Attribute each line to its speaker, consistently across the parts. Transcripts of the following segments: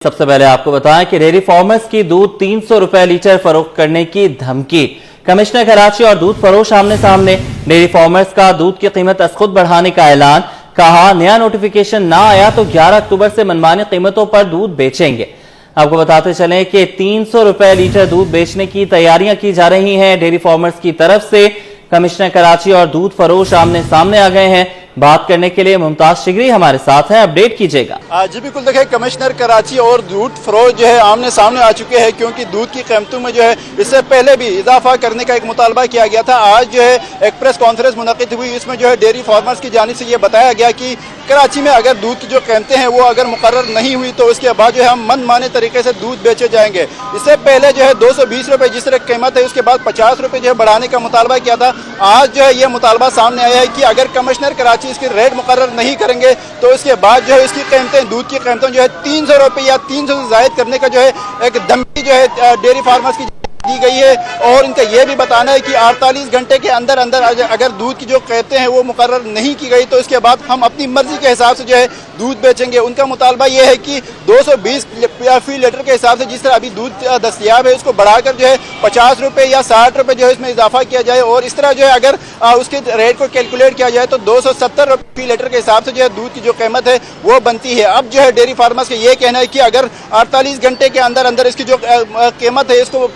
Speaker 1: सबसे पहले आपको बताएं कि डेयरी फार्मर्स की दूध 300 रुपए लीटर फरोख्त करने की धमकी। कमिश्नर कराची और दूध फरोश आमने सामने। डेयरी फार्मर्स का दूध की कीमत अज खुद बढ़ाने का ऐलान। कहा नया नोटिफिकेशन ना आया तो 11 अक्टूबर से मनमानी कीमतों पर दूध बेचेंगे। आपको बताते चलें कि 300 रुपए लीटर दूध बेचने की तैयारियां की जा रही हैं डेयरी फार्मर्स की तरफ से। कमिश्नर कराची और दूध फरोश आमने सामने आ गए हैं। बात करने के लिए मुमताज शिगरी हमारे साथ हैं, अपडेट कीजिएगा।
Speaker 2: जी बिल्कुल, देखिए कमिश्नर कराची और दूध फरोश जो है आमने सामने आ चुके हैं, क्योंकि दूध की कीमतों में जो है इससे पहले भी इजाफा करने का एक मुतालबा किया गया था। आज जो है एक प्रेस कॉन्फ्रेंस मुनक़िद हुई, इसमें जो है डेयरी फार्मर्स की जानिब से ये बताया गया कि कराची में अगर दूध की जो कीमतें हैं वो अगर मुकर्रर नहीं हुई तो उसके बाद जो है हम मनमाने तरीके से दूध बेचे जाएंगे। इससे पहले जो है 220 रुपये जिस तरह कीमत है उसके बाद 50 रुपये जो है बढ़ाने का मुतालबा किया था। आज जो है ये मुतालबा सामने आया है कि अगर कमिश्नर कराची इसकी रेट मुकर्रर नहीं करेंगे तो इसके बाद जो है इसकी कीमतें, दूध की कीमतें जो है 300 रुपये या 300 से ज़ायद करने का जो है एक धमकी जो है डेयरी फार्मर्स की दी गई है। और इनका यह भी बताना है कि 48 घंटे के अंदर अंदर अगर दूध की जो कीमतें हैं वो मुकर्रर नहीं की गई तो इसके बाद हम अपनी मर्जी के हिसाब से जो है दूध बेचेंगे। उनका मुतालबा यह है कि 220 फी लीटर के हिसाब से जिस तरह अभी दूध दस्तियाब है उसको बढ़ाकर जो है 50 रुपये या 60 रुपये जो है इसमें इजाफा किया जाए। और इस तरह जो है अगर उसके रेट को कैलकुलेट किया जाए तो 270 रुपये फी लीटर के हिसाब से जो है दूध की जो कीमत है वो बनती है। अब जो है डेयरी फार्मर्स का ये कहना है कि अगर 48 घंटे के अंदर अंदर इसकी जो कीमत है इसको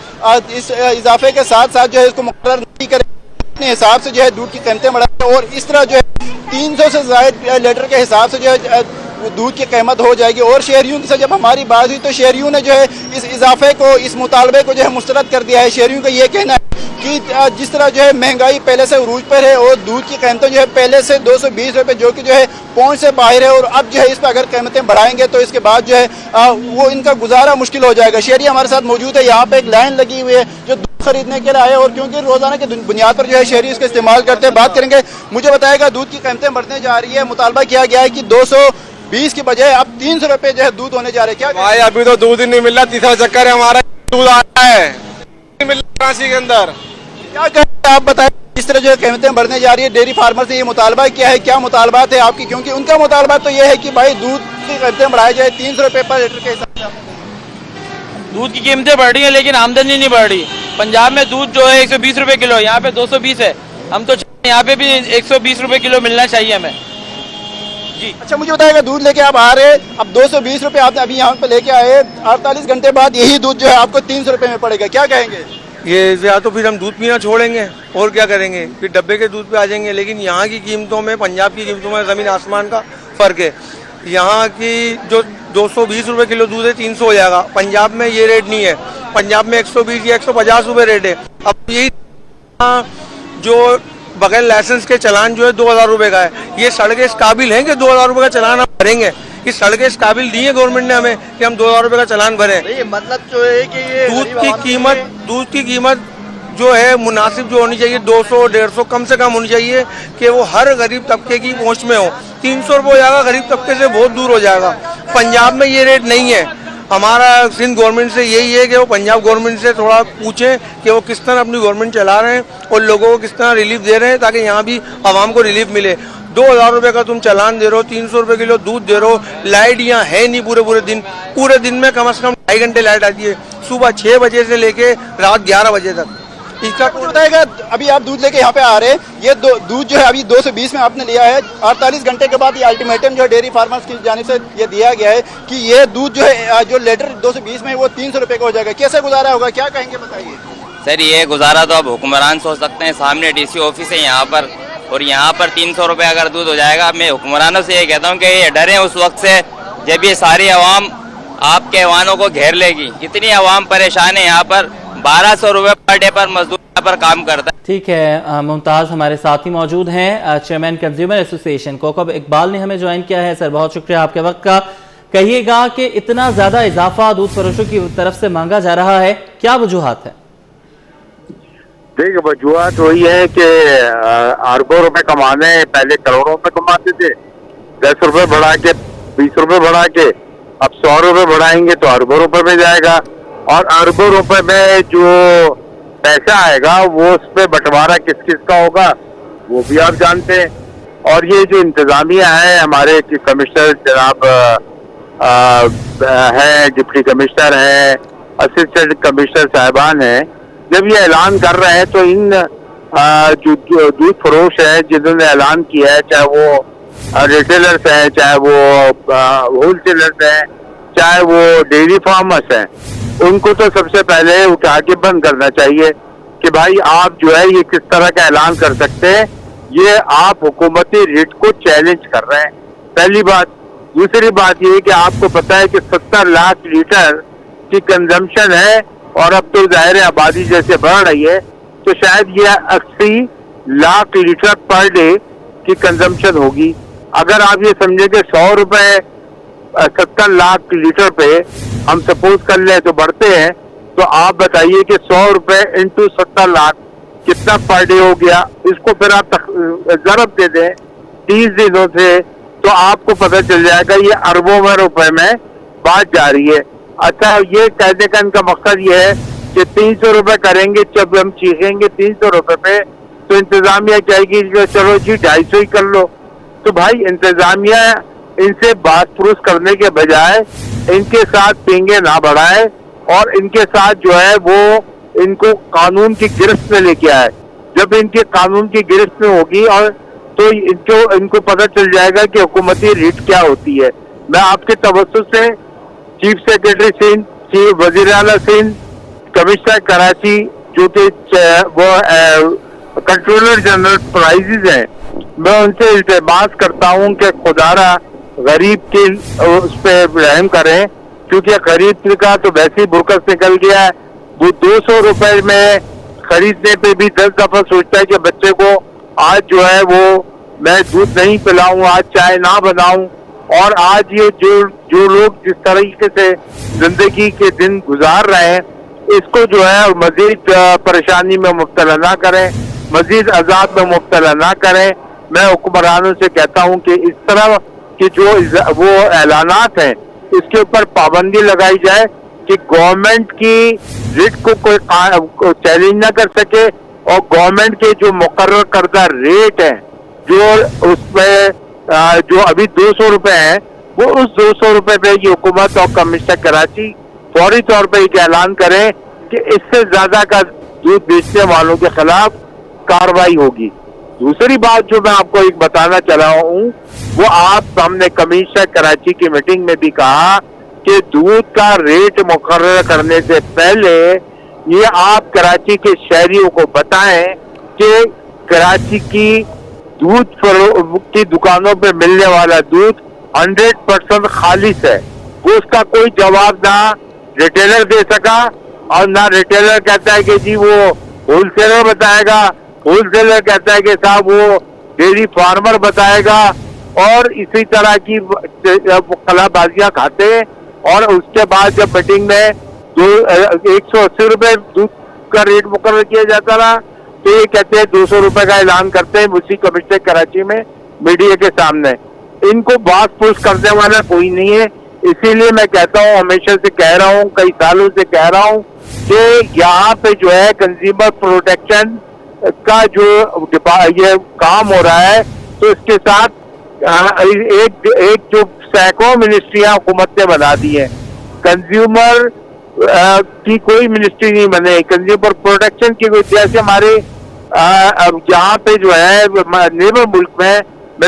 Speaker 2: इस इजाफे के साथ साथ जो है इसको मुकर्रर नहीं करें, अपने हिसाब से जो है दूध की कीमतें बढ़ाएं और इस तरह जो है 300 से ज़ायद लीटर के हिसाब से जो है दूध की कीमत हो जाएगी। और शहरियों से जब हमारी बात हुई तो शहरियों ने जो है इस इजाफे को, इस मुतालबे को जो है मुस्तरद कर दिया है। शहरियों का ये कहना है कि जिस तरह जो है महंगाई पहले से उरूज पर है और दूध की कीमतें जो है पहले से 220 रुपये जो कि जो है पहुंच से बाहर है, और अब जो है इस पर अगर कीमतें बढ़ाएंगे तो इसके बाद जो है वो इनका गुजारा मुश्किल हो जाएगा। शहरी हमारे साथ मौजूद है, यहाँ पे एक लाइन लगी हुई है जो दूध खरीदने के लिए आए और क्योंकि रोजाना के बुनियाद पर जो है शहरी इसका इस्तेमाल करते हैं। बात करेंगे, मुझे बताएगा दूध की कीमतें बढ़ने जा रही है, मुतालबा किया गया है कि 220 की बजाय अब 300 रुपये जो है दूध होने जा रहे हैं। क्या
Speaker 3: भाई अभी तो दूध ही नहीं मिल रहा, तीसरा चक्कर है हमारा, दूध आ रहा है नहीं मिल रहा कराची के अंदर।
Speaker 2: क्या कहते हैं आप बताएं, इस तरह जो है कीमतें बढ़ने जा रही है, डेयरी फार्मर से ये मुतालबा क्या है, क्या मुतालबात है आपकी? क्योंकि उनका मुतालबा तो ये है कि भाई दूध की कीमतें बढ़ाई जाए 300 रुपये पर लीटर के हिसाब से।
Speaker 4: दूध की कीमतें बढ़ रही है लेकिन आमदनी नहीं बढ़ रही। पंजाब में दूध जो है 120 रुपये किलो, यहाँ पे 220 है। हम तो यहाँ पे भी 120 रुपये किलो मिलना चाहिए हमें जी।
Speaker 2: अच्छा मुझे बताएगा, दूध लेके आप आ रहे, अब 220 रुपये आपने अभी यहाँ पे लेके आए, 48 घंटे बाद यही दूध जो है आपको 300 रुपये में पड़ेगा, क्या कहेंगे?
Speaker 3: ये या तो फिर हम दूध पीना छोड़ेंगे और क्या करेंगे, फिर डब्बे के दूध पे आ जाएंगे। लेकिन यहाँ की कीमतों में, पंजाब की कीमतों में ज़मीन आसमान का फ़र्क है। यहाँ की जो 220 रुपये किलो दूध है 300 हो जाएगा, पंजाब में ये रेट नहीं है। पंजाब में 120 या 150 रुपये रेट है। अब यही जो बगैर लाइसेंस के चलान जो है 2000 रुपये का है, ये सड़कें इस काबिल हैं कि 2000 रुपये का चलान हम भरेंगे? इस सड़कें इस काबिल दी है गवर्नमेंट ने हमें कि हम 2000 रुपये का चलान भरें?
Speaker 2: ये मतलब जो है कि ये
Speaker 3: दूध की कीमत जो है मुनासिब जो होनी चाहिए, 200-150 कम से कम होनी चाहिए कि वो हर गरीब तबके की पहुंच में हो। 300 रुपये हो जाएगा, गरीब तबके से बहुत दूर हो जाएगा। पंजाब में ये रेट नहीं है। हमारा सिंध गवर्नमेंट से यही है कि वो पंजाब गवर्नमेंट से थोड़ा पूछें कि वो किस तरह अपनी गवर्नमेंट चला रहे हैं और लोगों को किस तरह रिलीफ दे रहे हैं, ताकि यहाँ भी आवाम को रिलीफ मिले। 2000 रुपये का तुम चलान दे रहे हो, 300 रुपये किलो दूध दे रहे हो, लाइट यहाँ है नहीं पूरे दिन में कम से कम 2.5 घंटे लाइट आती है, सुबह 6 बजे से लेके रात 11 बजे तक।
Speaker 2: इसका कुछ बताएगा, अभी आप दूध लेके यहाँ पे आ रहे हैं, ये दूध जो है अभी 220 में आपने लिया है, 48 घंटे के बाद ये अल्टीमेटम जो है डेयरी फार्मर्स की जानिब से ये दिया गया है कि ये दूध जो है जो लीटर 220 में वो 300 रुपये का हो जाएगा। कैसे गुजारा होगा, क्या कहेंगे बताइए?
Speaker 5: सर ये गुजारा तो अब हुक्मरान सोच सकते हैं, सामने डीसी ऑफिस है यहाँ पर, और यहाँ पर 300 रुपये अगर दूध हो जाएगा। मैं हुक्मरानों से ये कहता हूँ कि ये डरे उस वक्त से जब ये सारी आवाम आपके ऐवानों को घेर लेगी। इतनी आवाम परेशान है यहाँ पर, 1200 रुपये पर डे पर मजदूर यहाँ पर काम करता है।
Speaker 1: ठीक है, मुमताज हमारे साथ ही मौजूद हैं, chairman consumer association Kokab Iqbal ने हमें ज्वाइन किया है। सर बहुत शुक्रिया आपके वक्त का। कहिएगा कि इतना ज्यादा इजाफा दूध फरोशों की तरफ से मांगा जा रहा है, क्या वजूहात है?
Speaker 6: देखिए वजूहत वही है कि अरबों रुपए कमाने, पहले करोड़ों में कमाते थे, 10 रुपए बढ़ा के 20 रुपए बढ़ा के अब 100 रुपए बढ़ाएंगे तो अरबों रुपए में जाएगा। और अरबों रुपए में जो पैसा आएगा वो उस पर बंटवारा किस किस का होगा वो भी आप जानते हैं। और ये जो इंतजामिया है, हमारे कमिश्नर जनाब ہیں, ڈپٹی کمشنر ہیں, اسسٹنٹ کمشنر صاحبان ہیں, جب یہ اعلان کر رہے ہیں تو ان جو دودھ فروش ہیں جنہوں نے اعلان کیا ہے, چاہے وہ ریٹیلرز ہیں, چاہے وہ ہول سیلرز ہیں, چاہے وہ ڈیری فارمرز ہیں, ان کو تو سب سے پہلے اٹھا کے بند کرنا چاہیے کہ بھائی آپ جو ہے یہ کس طرح کا اعلان کر سکتے ہیں, یہ آپ حکومتی ریٹ کو چیلنج کر رہے ہیں, پہلی بات. دوسری بات یہ کہ آپ کو پتا ہے کہ 70 لاکھ لیٹر کی کنزمپشن ہے, اور اب تو ظاہر آبادی جیسے بڑھ رہی ہے تو شاید یہ 80 لاکھ لیٹر پر ڈے کی کنزمپشن ہوگی. اگر آپ یہ سمجھیں کہ 100 روپے 70 لاکھ لیٹر پہ ہم سپوز کر لیں تو بڑھتے ہیں, تو آپ بتائیے کہ 100 روپے انٹو 70 لاکھ کتنا پر ڈے ہو گیا. اس کو پھر آپ ضرب دے دیں 30 دنوں سے, تو آپ کو پتہ چل جائے گا یہ اربوں میں روپے میں بات جا رہی ہے. اچھا, یہ کہنے کا ان کا مقصد یہ ہے کہ 300 روپے کریں گے, جب ہم چیخیں گے 300 روپے پہ تو انتظامیہ کہے گی چلو جی 250 ہی کر لو. تو بھائی انتظامیہ ان سے بات پروس کرنے کے بجائے ان کے ساتھ پینگے نہ بڑھائے, اور ان کے ساتھ جو ہے وہ ان کو قانون کی گرفت میں لے کے آئے. جب ان کے قانون کی گرفت میں ہوگی اور تو ان کو پتہ چل جائے گا کہ حکومتی ریٹ کیا ہوتی ہے. میں آپ کے توسط سے چیف سیکرٹری سندھ, چیف وزیر اعلیٰ سندھ, کمشنر کراچی جو کہ وہ کنٹرولر جنرل پرائزز ہیں, میں ان سے التماس کرتا ہوں کہ خدارا غریب کے اس پہ رحم کریں, کیونکہ غریب کا تو ویسے ہی برکس نکل گیا ہے. وہ 200 روپے میں خریدنے پہ بھی 10 دفعہ سوچتا ہے کہ بچے کو آج جو ہے وہ میں دودھ نہیں پلاؤں, آج چائے نہ بناؤں. اور آج یہ جو لوگ جس طریقے سے زندگی کے دن گزار رہے ہیں, اس کو جو ہے مزید پریشانی میں مبتلا نہ کریں, مزید عذاب میں مبتلا نہ کریں. میں حکمرانوں سے کہتا ہوں کہ اس طرح کے جو وہ اعلانات ہیں اس کے اوپر پابندی لگائی جائے کہ گورنمنٹ کی ریٹ کو کوئی چیلنج نہ کر سکے, اور گورنمنٹ کے جو مقرر کردہ ریٹ ہیں جو اس پہ جو ابھی 200 روپے ہیں, وہ اس 200 روپے پہ یہ حکومت اور کمشنر کراچی فوری طور پہ ایک اعلان کریں کہ اس سے زیادہ کا دودھ بیچنے والوں کے خلاف کارروائی ہوگی. دوسری بات جو میں آپ کو ایک بتانا چلا ہوں, وہ آپ ہم نے کمشنر کراچی کی میٹنگ میں بھی کہا کہ دودھ کا ریٹ مقرر کرنے سے پہلے یہ آپ کراچی کے شہریوں کو بتائیں کہ کراچی کی دودھ کی دکانوں پہ ملنے والا دودھ 100% خالص ہے. اس کا کوئی جواب نہ ریٹیلر دے سکا, اور نہ ریٹیلر کہتا ہے کہ جی وہ ہول سیلر بتائے گا, ہول سیلر کہتا ہے کہ صاحب وہ ڈیری فارمر بتائے گا, اور اسی طرح کی خلا بازیاں کھاتے ہیں. اور اس کے بعد جب میٹنگ میں 180 روپے دودھ کا ریٹ مقرر کیا جاتا رہا, تو یہ کہتے ہیں 200 روپے کا اعلان کرتے ہیں اسی کمشنر کراچی میں میڈیا کے سامنے. ان کو بات پوچھ کرنے والا کوئی نہیں ہے. اسی لیے میں کہتا ہوں, ہمیشہ سے کہہ رہا ہوں, کئی سالوں سے کہہ رہا ہوں کہ یہاں پہ جو ہے کنزیومر پروٹیکشن کا جو یہ کام ہو رہا ہے, تو اس کے ساتھ ایک جو سینکڑوں منسٹریاں حکومت نے بنا دی ہیں, کنزیومر کی کوئی منسٹری نہیں بنے. کنزیومر پروٹیکشن کی کوئی, جیسے ہمارے یہاں پہ جو ہے نیبر ملک میں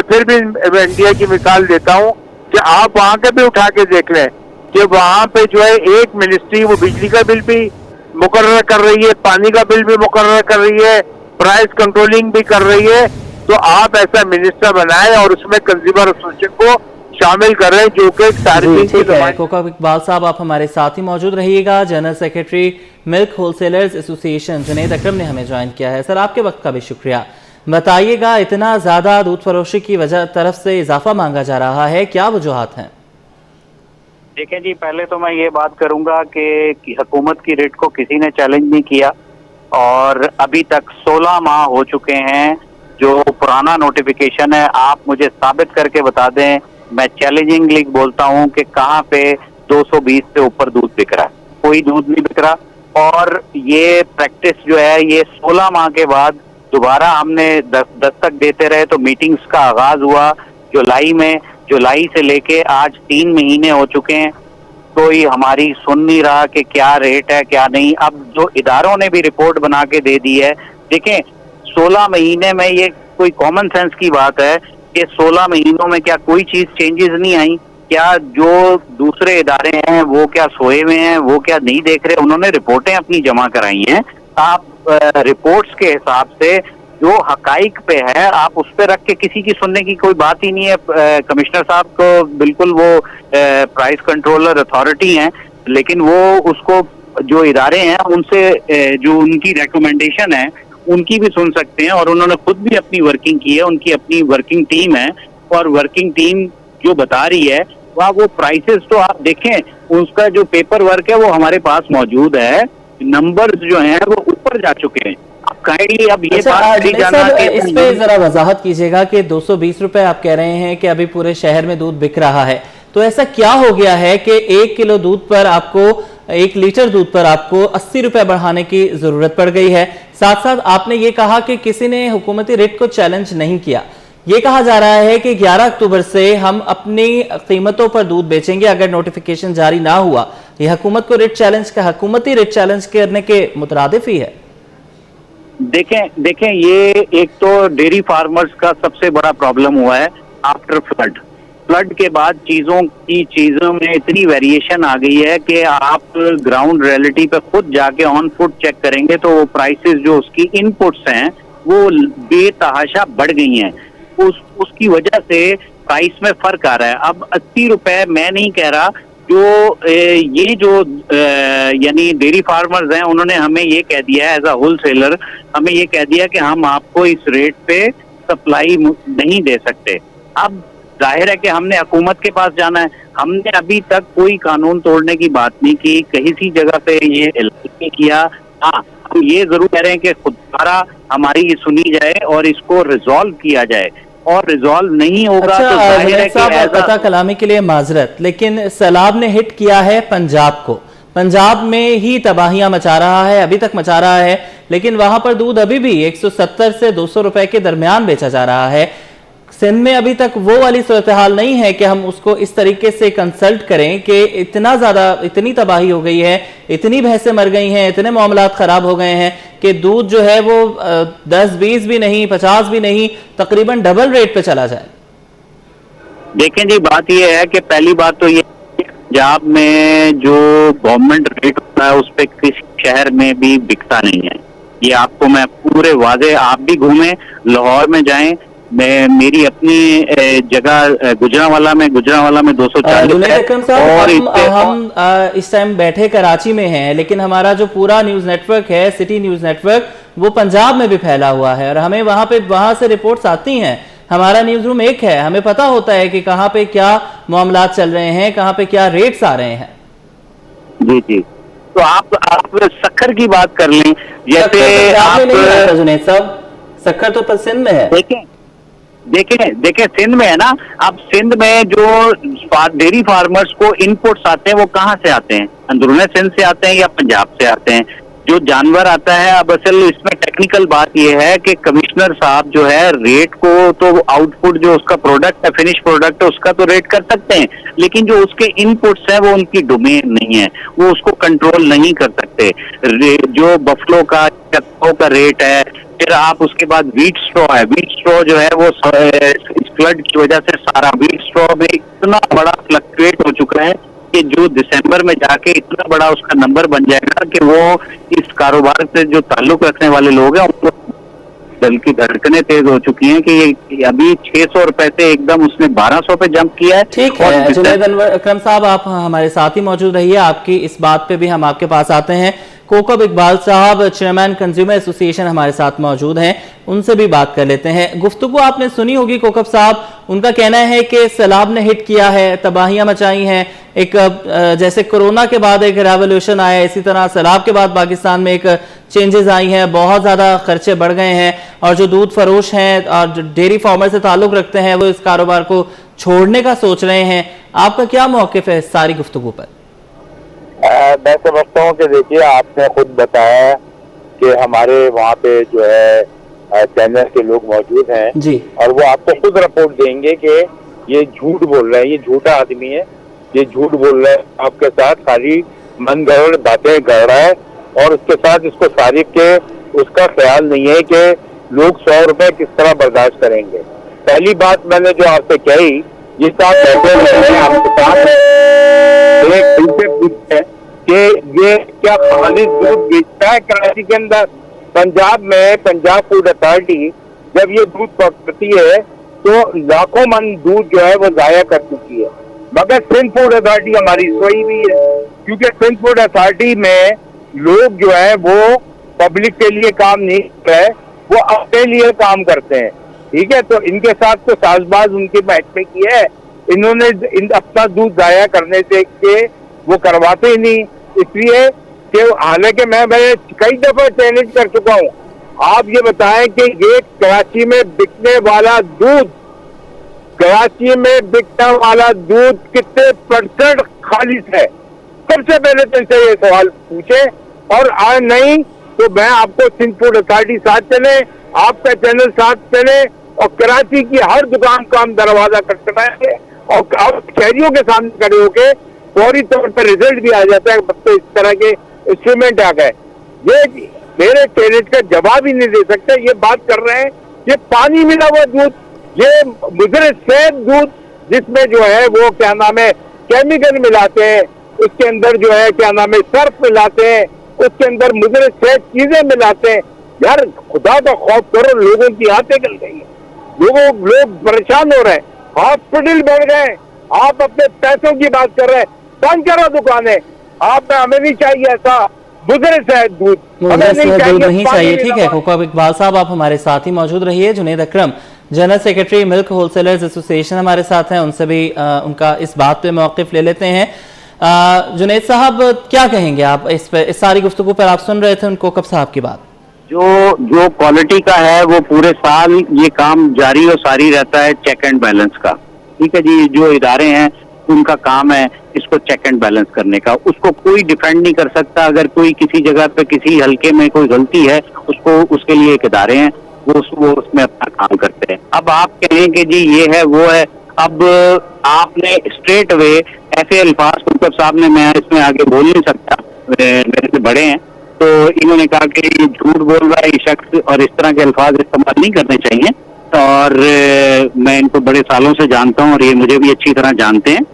Speaker 6: پھر بھی انڈیا کی مثال دیتا ہوں کہ آپ وہاں کے بھی اٹھا کے دیکھ لیں کہ وہاں پہ جو ہے ایک منسٹری وہ بجلی کا بل بھی مقرر کر رہی ہے, پانی کا بل بھی مقرر کر رہی ہے, پرائس کنٹرولنگ بھی کر رہی ہے. تو آپ ایسا منسٹر بنائیں اور اس میں کنزیومر ایسوسیشن کو شامل کر رہے ہیں جو کہ
Speaker 1: ٹھیک ہے. کوکب اقبال صاحب آپ ہمارے ساتھ ہی موجود رہیے گا. جنرل سیکرٹری ملک ہول سیلرز ایسوسی ایشن جنید اکرم نے ہمیں جوائن کیا ہے. سر آپ کے وقت کا بھی شکریہ. بتائیے گا اتنا زیادہ دودھ فروشی کی وجہ طرف سے اضافہ مانگا جا رہا ہے, کیا وجوہات ہیں؟
Speaker 7: دیکھیں جی, پہلے تو میں یہ بات کروں گا کہ حکومت کی ریٹ کو کسی نے چیلنج نہیں کیا, اور ابھی تک 16 ماہ ہو چکے ہیں جو پرانا نوٹیفیکیشن ہے. آپ مجھے ثابت کر کے بتا دیں, میں چیلنجنگلی بولتا ہوں کہ کہاں پہ 220 سے اوپر دودھ بک رہا ہے. کوئی دودھ نہیں بک رہا. اور یہ پریکٹس جو ہے یہ 16 ماہ کے بعد دوبارہ ہم نے دستک دیتے رہے, تو میٹنگز کا آغاز ہوا جولائی میں. जुलाई से लेके आज 3 महीने हो चुके हैं, कोई हमारी सुन नहीं रहा कि क्या रेट है क्या नहीं। अब जो इदारों ने भी रिपोर्ट बना के दे दी है, देखें 16 महीने में, ये कोई कॉमन सेंस की बात है कि 16 महीनों में क्या कोई चीज चेंजेस नहीं आई? क्या जो दूसरे इदारे हैं वो क्या सोए हुए हैं, वो क्या नहीं देख रहे? उन्होंने रिपोर्टें अपनी जमा कराई हैं। आप रिपोर्ट्स के हिसाब से जो हकाइक पे है आप उस पे रख के किसी की सुनने की कोई बात ही नहीं है। कमिश्नर साहब को बिल्कुल वो प्राइस कंट्रोलर अथॉरिटी हैं, लेकिन वो उसको जो इदारे हैं उनसे जो उनकी रिकमेंडेशन है उनकी भी सुन सकते हैं, और उन्होंने खुद भी अपनी वर्किंग की है, उनकी अपनी वर्किंग टीम है, और वर्किंग टीम जो बता रही है वह वो प्राइसेस तो आप देखें, उसका जो पेपर वर्क है वो हमारे पास मौजूद है, नंबर्स जो हैं वो ऊपर जा चुके हैं। अब काइंडली अब ये बात नहीं जाना कि
Speaker 1: इस पे जरा वजाहत कीजिएगा कि 220 रुपए आप कह रहे हैं कि अभी पूरे शहर में दूध बिक रहा है, तो ऐसा क्या हो गया है कि 1 किलो दूध पर आपको, 1 लीटर दूध पर आपको 80 रुपए बढ़ाने की जरूरत पड़ गई है? साथ साथ आपने ये कहा कि किसी ने हुकूमती रेट को चैलेंज नहीं किया। ये कहा जा रहा है कि 11 अक्टूबर से हम अपनी कीमतों पर दूध बेचेंगे अगर नोटिफिकेशन जारी ना हुआ। ये हुकूमत को हुकूमती रेट चैलेंज करने के मुतरादिफ ही है।
Speaker 7: देखें ये एक तो डेयरी फार्मर्स का सबसे बड़ा प्रॉब्लम हुआ है आफ्टर फ्लड के बाद चीजों में इतनी वेरिएशन आ गई है कि आप ग्राउंड रियलिटी पे खुद जाके ऑन फुट चेक करेंगे तो वो प्राइसेस जो उसकी इनपुट्स हैं वो बेतहाशा बढ़ गई हैं। उसकी वजह से प्राइस में फर्क आ रहा है। अब 80 रुपए मैं नहीं कह रहा, जो ये जो यानी डेयरी फार्मर्स हैं उन्होंने हमें ये कह दिया है एज अ होलसेलर, हमें ये कह दिया कि हम आपको इस रेट पे सप्लाई नहीं दे सकते। अब जाहिर है कि हमने हुकूमत के पास जाना है। हमने अभी तक कोई कानून तोड़ने की बात नहीं की, कहीं सी जगह पे ये नहीं किया। हाँ, हम ये जरूर कह रहे हैं कि खुददारा हमारी ये सुनी जाए और इसको रिजॉल्व किया जाए, और रिजॉल्व नहीं होगा तो जाहिर है कि
Speaker 1: पता कलामी के लिए माजरत, लेकिन सैलाब ने हिट किया है पंजाब को। पंजाब में ही तबाहियां मचा रहा है, अभी तक मचा रहा है, लेकिन वहां पर दूध अभी भी 170 से 200 रुपए के दरमियान बेचा जा रहा है। सिंध में अभी तक वो वाली सूरत हाल नहीं है कि हम उसको इस तरीके से कंसल्ट करें कि इतनी तबाही हो गई है, इतनी भैंसें मर गई हैं, इतने मामलात खराब हो गए हैं कि दूध जो है वो 10-20 भी नहीं, 50 भी नहीं, तकरीबन डबल रेट पे चला जाए।
Speaker 7: देखें जी, बात यह है कि पहली बात तो ये पंजाब में जो गवर्नमेंट रेट होता है उस पर किसी शहर में भी बिकता नहीं है। ये आपको मैं पूरे वादे, आप भी घूमें, लाहौर में जाएं, मेरी अपनी जगह गुजरांवाला में 240
Speaker 1: और हम इस टाइम बैठे कराची में हैं, लेकिन हमारा जो पूरा न्यूज नेटवर्क है, सिटी न्यूज नेटवर्क, वो पंजाब में भी फैला हुआ है और हमें वहां से रिपोर्ट्स आती हैं। हमारा न्यूज रूम एक है, हमें पता होता है कि कहाँ पे क्या मामलात चल रहे हैं, कहाँ पे क्या रेट्स आ रहे हैं।
Speaker 7: जी जी, तो आप सक्खर की बात कर लें, जैसे आप
Speaker 1: जुनैद साहब, सक्खर तो सिंध में है।
Speaker 7: देखें सिंध में है ना। अब सिंध में जो डेयरी फार्मर्स को इनपुट्स आते हैं वो कहाँ से आते हैं? अंदरूनी सिंध से आते हैं या पंजाब से आते हैं? जो जानवर आता है, अब असल इसमें टेक्निकल बात यह है कि कमिश्नर साहब जो है रेट को तो आउटपुट जो उसका प्रोडक्ट है, फिनिश प्रोडक्ट है, उसका तो रेट कर सकते हैं, लेकिन जो उसके इनपुट्स हैं वो उनकी डोमेन नहीं है, वो उसको कंट्रोल नहीं कर सकते। जो बफलो का रेट है, फिर आप उसके बाद व्हीट स्ट्रॉ है, व्हीट स्ट्रॉ जो है वो फ्लड की वजह से सारा व्हीट स्ट्रॉ में इतना बड़ा फ्लक्चुएट हो चुका है कि जो दिसंबर में जाके इतना बड़ा उसका नंबर बन जाएगा कि वो इस कारोबार से जो ताल्लुक रखने वाले लोग हैं उनको दिल की धड़कनें तेज हो चुकी हैं कि ये अभी 600 रुपए से एकदम उसने 1200 पे जंप किया है।
Speaker 1: ठीक है जुनैद अकरम साहब, आप हमारे साथ ही मौजूद रहिए, आपकी इस बात पे भी हम आपके पास आते हैं। कोकब इकबाल साहब, चेयरमैन कंज्यूमर एसोसिएशन, हमारे साथ मौजूद हैं, उनसे भी बात कर लेते हैं। गुफ्तगू आपने सुनी होगी कोकब साहब, उनका कहना है कि सैलाब ने हिट किया है, तबाहियां मचाई हैं, एक जैसे कोरोना के बाद एक रेवोल्यूशन आया, इसी तरह सैलाब के बाद पाकिस्तान में एक चेंजेस आई हैं, बहुत ज़्यादा खर्चे बढ़ गए हैं, और जो दूध फरोश हैं और जो डेयरी फार्मर से ताल्लुक़ रखते हैं वो इस कारोबार को छोड़ने का सोच रहे हैं। आपका क्या मौक़िफ़ है इस सारी गुफ्तगू पर?
Speaker 6: मैं समझता हूँ कि देखिए, आपने खुद बताया कि हमारे वहाँ पे जो है चैनल के लोग मौजूद हैं
Speaker 1: जी,
Speaker 6: और वो आपको खुद रिपोर्ट देंगे कि ये झूठ बोल रहा है, ये झूठा आदमी है, ये झूठ बोल रहा है आपके साथ, सारी मनगढ़ंत बातें कर रहा है और उसके साथ इसको सारिक के उसका ख्याल नहीं है कि लोग 100 रुपए किस तरह बर्दाश्त करेंगे। पहली बात मैंने जो आपसे कही, ये साथ बैठे हुए हैं आपके साथ, एक इनसे पूछते हैं कि ये क्या खालिद दूध बेचता है कराची के अंदर? पंजाब में पंजाब फूड अथॉरिटी जब ये दूध पकड़ती है तो लाखों मन दूध जो है वो जाया कर चुकी है, मगर सिंध फूड अथॉरिटी हमारी सोई भी है, क्योंकि सिंध फूड अथॉरिटी में लोग जो है वो पब्लिक के लिए काम नहीं कर रहे, वो अपने लिए काम करते हैं। ठीक है, तो इनके साथ तो साजबाज उनके महकमे की है, इन्होंने अपना दूध जाया करने से के वो करवाते ही नहीं, इसलिए कि हालांकि मैं कई दफा चैलेंज कर चुका हूँ। आप ये बताएं कि ये कराची में बिकने वाला दूध, कराची में बिकने वाला दूध कितने % खालिस है? सबसे पहले तो इनसे ये सवाल पूछे, और आज नहीं तो मैं आपको सिंध फूड अथॉरिटी साथ चले, आपका चैनल साथ चले और कराची की हर दुकान का हम दरवाजा खटखटाएंगे और आप शहरियों के सामने खड़े होके फौरी तौर पर रिजल्ट भी आ जाता है। तो इस तरह के इंस्ट्रूमेंट आ गए, ये मेरे चैलेंज का जवाब ही नहीं दे सकते। ये बात कर रहे हैं ये पानी मिला हुआ दूध, ये मुजरे सेहत दूध जिसमें जो है वो क्या नाम है केमिकल मिलाते हैं, उसके अंदर जो है क्या नाम है सर्फ मिलाते हैं, उसके अंदर मुजरे सेहत चीजें मिलाते हैं। यार खुदा का खौफ करो, लोगों की आंखें गल गई है, लोग परेशान हो रहे हैं, हॉस्पिटल बढ़ गए, आप अपने पैसों की बात कर रहे हैं, बंद करो दुकानें। आप हमें नहीं चाहिए ऐसा मुजरे सेहत दूध, हमें
Speaker 1: नहीं चाहिए। ठीक है कोका इकबाल साहब, आप हमारे साथ ही मौजूद रहिए। Junaid Akram general secretary milk wholesalers association हमारे साथ हैं, उनसे भी उनका इस बात पे मौक़िफ़ ले लेते हैं। जुनेद साहब क्या कहेंगे आप इस सारी गुफ्तगू पर? आप सुन रहे थे उनको कब साहब की बात।
Speaker 7: जो क्वालिटी का है वो पूरे साल ये काम जारी और सारी रहता है, चेक एंड बैलेंस का। ठीक है जी, जो इदारे हैं उनका काम है इसको चेक एंड बैलेंस करने का, उसको कोई डिफेंड नहीं कर सकता। अगर कोई किसी जगह पे किसी हल्के में कोई गलती है, उसको उसके लिए एक इदारे हैं, वो उसमें अपना काम करते हैं। अब आप कहें कि जी ये है वो है, अब आपने स्ट्रेट अवे ऐसे अल्फाज कुतुब साहब ने, मैं इसमें आगे बोल नहीं सकता, मेरे से बड़े हैं, तो इन्होंने कहा कि ये झूठ बोल रहा है ये शख्स और इस तरह के अल्फाज इस्तेमाल नहीं करने चाहिए। और मैं इनको बड़े सालों से जानता हूँ और ये मुझे भी अच्छी तरह जानते हैं,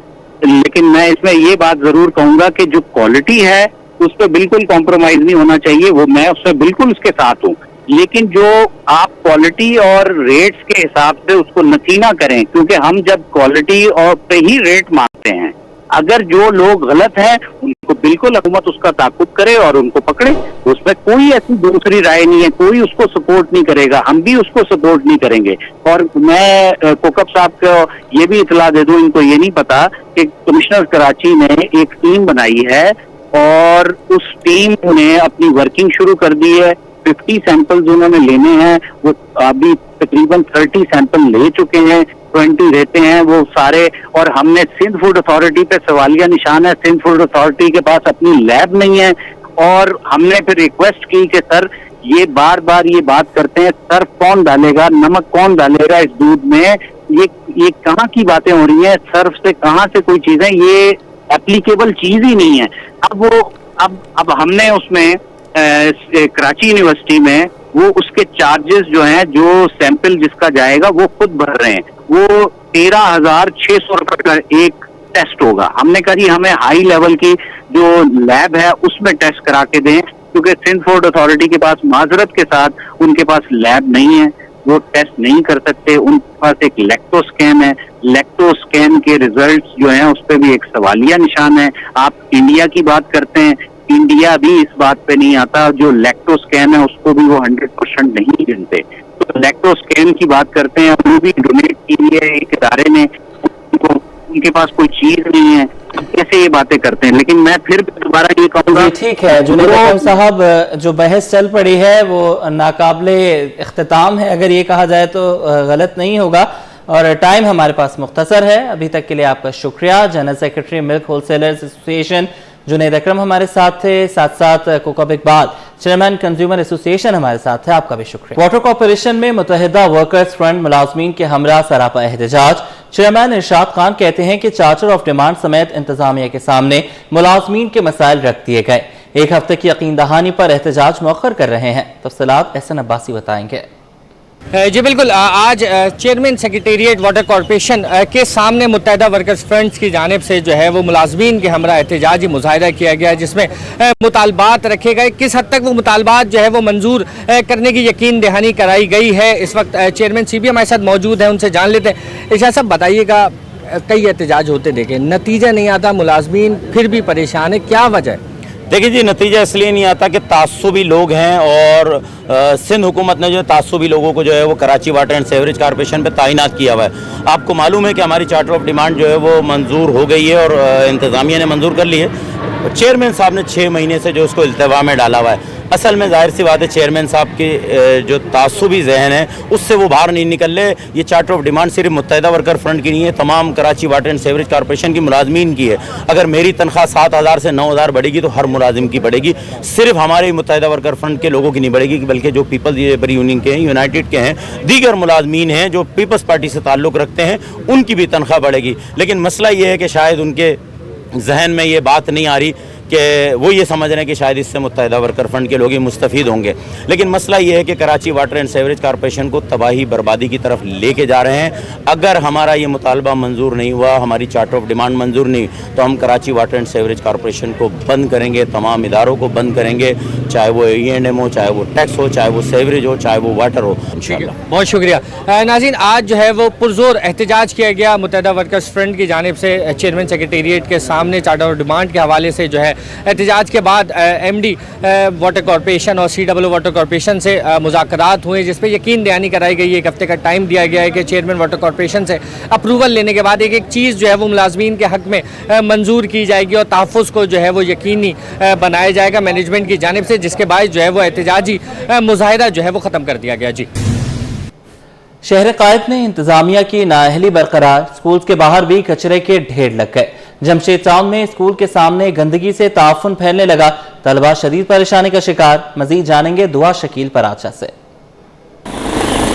Speaker 7: लेकिन मैं इसमें ये बात जरूर कहूंगा कि जो क्वालिटी है उस पर बिल्कुल कॉम्प्रोमाइज नहीं होना चाहिए, वो मैं उसमें बिल्कुल उसके साथ हूँ। लेकिन जो आप क्वालिटी और रेट्स के हिसाब से उसको नफी ना करें, क्योंकि हम जब क्वालिटी और पे ही रेट मांगते हैं, अगर जो लोग गलत हैं उनको बिल्कुल हुकूमत उसका ताकुब करे और उनको पकड़े, उसमें कोई ऐसी दूसरी राय नहीं है, कोई उसको सपोर्ट नहीं करेगा, हम भी उसको सपोर्ट नहीं करेंगे। और मैं कोकब साहब को ये भी इतला दे दूं, इनको ये नहीं पता कि कमिश्नर कराची ने एक टीम बनाई है और उस टीम ने अपनी वर्किंग शुरू कर दी है। 50 सैंपल्स उन्होंने लेने हैं, वो अभी तकरीबन 30 सैंपल ले चुके हैं, 20 रहते हैं वो सारे। और हमने सिंध फूड अथॉरिटी पे सवालिया निशान है, सिंध फूड अथॉरिटी के पास अपनी लैब नहीं है, और हमने फिर रिक्वेस्ट की कि सर ये बार बार ये बात करते हैं, सर्फ कौन डालेगा, नमक कौन डालेगा इस दूध में, ये कहाँ की बातें हो रही हैं, सर्फ से कहाँ से कोई चीजें, ये एप्लीकेबल चीज ही नहीं है। अब हमने उसमें कराची यूनिवर्सिटी में वो उसके चार्जेस जो हैं, जो सैंपल जिसका जाएगा वो खुद भर रहे हैं, वो 13,600 रुपए का एक टेस्ट होगा। हमने कहा जी हमें हाई लेवल की जो लैब है उसमें टेस्ट करा के दें, क्योंकि सिंध फूड अथॉरिटी के पास माजरत के साथ उनके पास लैब नहीं है, वो टेस्ट नहीं कर सकते। उनके पास एक लैक्टोस्कैन है, लैक्टोस्कैन के रिजल्ट्स जो हैं उस पर भी एक सवालिया निशान है। आप इंडिया की बात करते हैं, इंडिया भी इस बात पे नहीं आता, जो लैक्टोस्कैन है उसको भी वो 100% नहीं गिनते। तो लैक्टोस्कैन की बात करते हैं, वो भी डोनेट की है एक इदारे ने, उनके पास कोई चीज नहीं है, कैसे ये बातें करते हैं। लेकिन मैं फिर दोबारा ये कहूँगा,
Speaker 1: ठीक है जुनेद अकरम साहब, जो बहस चल पड़ी है वो नाकाबिले इख्तिताम है, अगर ये कहा जाए तो गलत नहीं होगा। और टाइम हमारे पास मुख्तसर है। अभी तक के लिए आपका शुक्रिया। General secretary milk wholesalers association Junaid Akram हमारे साथ थे, साथ साथ Kokab Iqbal chairman consumer association हमारे साथ है, आपका भी शुक्रिया। वाटर कॉर्पोरेशन में मुत्तहिदा वर्कर्स फ्रंट मुलाजमीन के हमरा सरापा एहतजाज, चेयरमैन इरशाद खान कहते हैं कि चार्टर ऑफ डिमांड समेत इंतजामिया के सामने मुलाजमीन के मसाइल रख दिए गए। एक हफ्ते की यकीन दहानी पर एहतजाज मौखर कर रहे हैं। तफसीलात एहसन अब्बासी बताएंगे।
Speaker 8: जी बिल्कुल, आज चेयरमैन सेक्रेटेरिएट वाटर कॉरपोरेशन के सामने मुत्तहिदा वर्कर्स फ्रंट की जानिब से जो है वो मुलाजमीन के हमरा एहतजाजी मुजाहिरा किया गया, जिसमें मुतालबात रखे गए। किस हद तक वो मुतालबात जो है वो मंजूर करने की यकीन दहानी कराई गई है। इस वक्त चेयरमैन CB हमारे साथ मौजूद हैं, उनसे जान लेते हैं। इरशाद साहब बताइएगा, कई एहतजाज होते देखे, नतीजा नहीं आता, मुलाजमीन फिर भी परेशान है, क्या वजह है?
Speaker 9: देखिए जी, नतीजा इसलिए नहीं आता कि तासुबी लोग हैं और सिंध हुकूमत ने जो तासुबी लोगों को जो है वो Karachi water and sewerage corporation पे तैनात किया हुआ है। आपको मालूम है कि हमारी चार्टर ऑफ डिमांड जो है वो मंजूर हो गई है और इंतज़ामिया ने मंजूर कर ली है। चेयरमैन साहब ने 6 महीने से जो उसको इल्तवा में डाला हुआ है। असल में जाहिर सी बात है, चेयरमैन साहब की जो तासुबी जहन है उससे वो बाहर नहीं निकल रहे। ये चार्टर ऑफ डिमांड सिर्फ मुत्तहिदा वर्कर फ्रंट की नहीं है, तमाम Karachi water and sewerage corporation की मुलाजमीन की है। अगर मेरी तनख्वाह 7,000 से 9,000 बढ़ेगी तो हर मुलाजिम की बढ़ेगी, सिर्फ हमारे मुत्तहिदा वर्कर फ्रंट के लोगों की नहीं बढ़ेगी, बल्कि जो पीपल्स लेबर यूनियन के हैं, यूनाइटेड के हैं, दीगर मुलाजमीन हैं जो पीपल्स पार्टी से ताल्लुक़ रखते हैं, उनकी भी तनख्वाह बढ़ेगी। लेकिन मसला ये है कि शायद उनके जहन में ये बात नहीं आ रही कि वो ये समझ रहे हैं कि शायद इससे मुत्तहिदा वर्कर फंड के लोग ही मुस्तफ़ीद होंगे। लेकिन मसला ये है कि Karachi water and sewerage corporation को तबाही बर्बादी की तरफ लेके जा रहे हैं। अगर हमारा ये मुतालबा मंजूर नहीं हुआ, हमारी चार्टर ऑफ डिमांड मंजूर नहीं, तो हम Karachi water and sewerage corporation को बंद करेंगे, तमाम इदारों को बंद करेंगे, चाहे वो E&M हो, चाहे वो टैक्स हो, चाहे वो सीवरेज हो, चाहे वो वाटर हो। इंशाअल्लाह।
Speaker 8: बहुत शुक्रिया। नाज़रीन, आज जो है वो पुरजोर एहतजाज किया गया मुत्तहिदा वर्कर्स फ्रंट की जानिब से चेयरमैन सेक्रेटेरिएट के सामने चार्टर ऑफ डिमांड के हवाले से जो है एहतजाज के बाद MD वाटर कॉरपोरेशन और CWO वाटर कॉरपोरेशन से मुज़ाकरात हुए, जिस पे यकीन दहानी कराई गई। एक हफ्ते का टाइम दिया गया है कि चेयरमैन वाटर कॉरपोरेशन से अप्रूवल लेने के बाद एक एक चीज़ जो है वो मुलाजमीन के हक़ में मंजूर की जाएगी और तहफ़्फ़ुज़ को जो है वो यकीनी बनाया जाएगा मैनेजमेंट की जानिब से, जिसके बाद जो है वो एहतजाजी मुज़ाहिरा जो है वो ख़त्म कर दिया गया। जी,
Speaker 1: शहर कायद ने इंतजामिया की नाअहली बरकरार, स्कूल के बाहर भी कचरे के ढेर लग गए। जमशेद टाउन में स्कूल के सामने गंदगी से ताफुन फैलने लगा, तलबा शदीद परेशानी का शिकार। मजीद जानेंगे दुआ शकील पराचा से।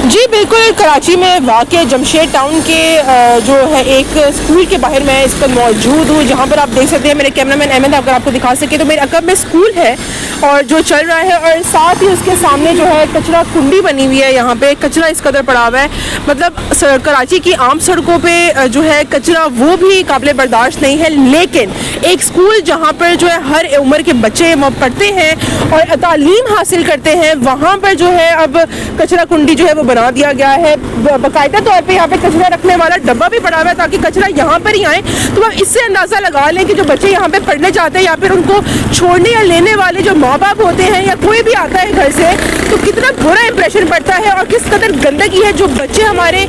Speaker 10: जी बिल्कुल, कराची में वाक़ जमशेद टाउन के जो है एक स्कूल के बाहर मैं इस पर मौजूद हूँ, जहाँ पर आप देख सकते हैं मेरे कैमरामैन अहमद अगर आपको दिखा सके तो मेरे अकब में स्कूल है और जो चल रहा है, और साथ ही उसके सामने जो है कचरा कुंडी बनी हुई है। यहाँ पे कचरा इस कदर पड़ा हुआ है, मतलब कराची की आम सड़कों पे जो है कचरा वो भी काबिल बर्दाश्त नहीं है। लेकिन एक स्कूल जहाँ पर जो है हर उम्र के बच्चे वहाँ पढ़ते हैं और तालीम हासिल करते हैं, वहाँ पर जो है अब कचरा कुंडी जो है वो बना दिया गया है। बाकायदा तौर पे यहाँ पे कचरा रखने वाला डब्बा भी पड़ा हुआ है ताकि कचरा यहाँ पर ही आए। तो अब इससे अंदाज़ा लगा लें कि जो बच्चे यहाँ पे पढ़ने जाते हैं या फिर उनको छोड़ने या लेने वाले जो माँ बाप होते हैं या कोई भी आता है घर से, तो कितना बुरा इंप्रेशन पड़ता है और किस कदर गंदगी है। जो बच्चे हमारे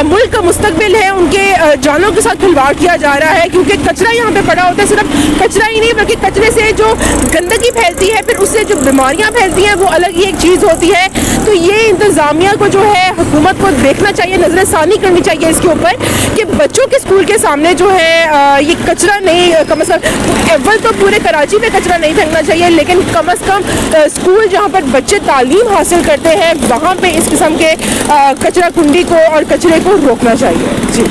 Speaker 10: मुल्क का मुस्तकबिल है, उनके जानों के साथ खिलवाड़ किया जा रहा है, क्योंकि कचरा यहाँ पे पड़ा होता है। सिर्फ कचरा ही नहीं बल्कि कचरे से जो गंदगी फैलती है, फिर उससे जो बीमारियाँ फैलती हैं, वो अलग ही एक चीज़ होती है। तो ये इंतज़ामिया को जो है हुकूमत को देखना चाहिए, नज़रसानी करनी चाहिए इसके ऊपर कि बच्चों के स्कूल के सामने जो है ये कचरा नहीं, कम से कम अव्वल तो पूरे कराची में कचरा नहीं फेंकना चाहिए, लेकिन कम से कम स्कूल जहाँ पर बच्चे तालीम हासिल करते हैं वहाँ पे इस किस्म के कचरा कुंडी को और कचरे को रोकना चाहिए। जी,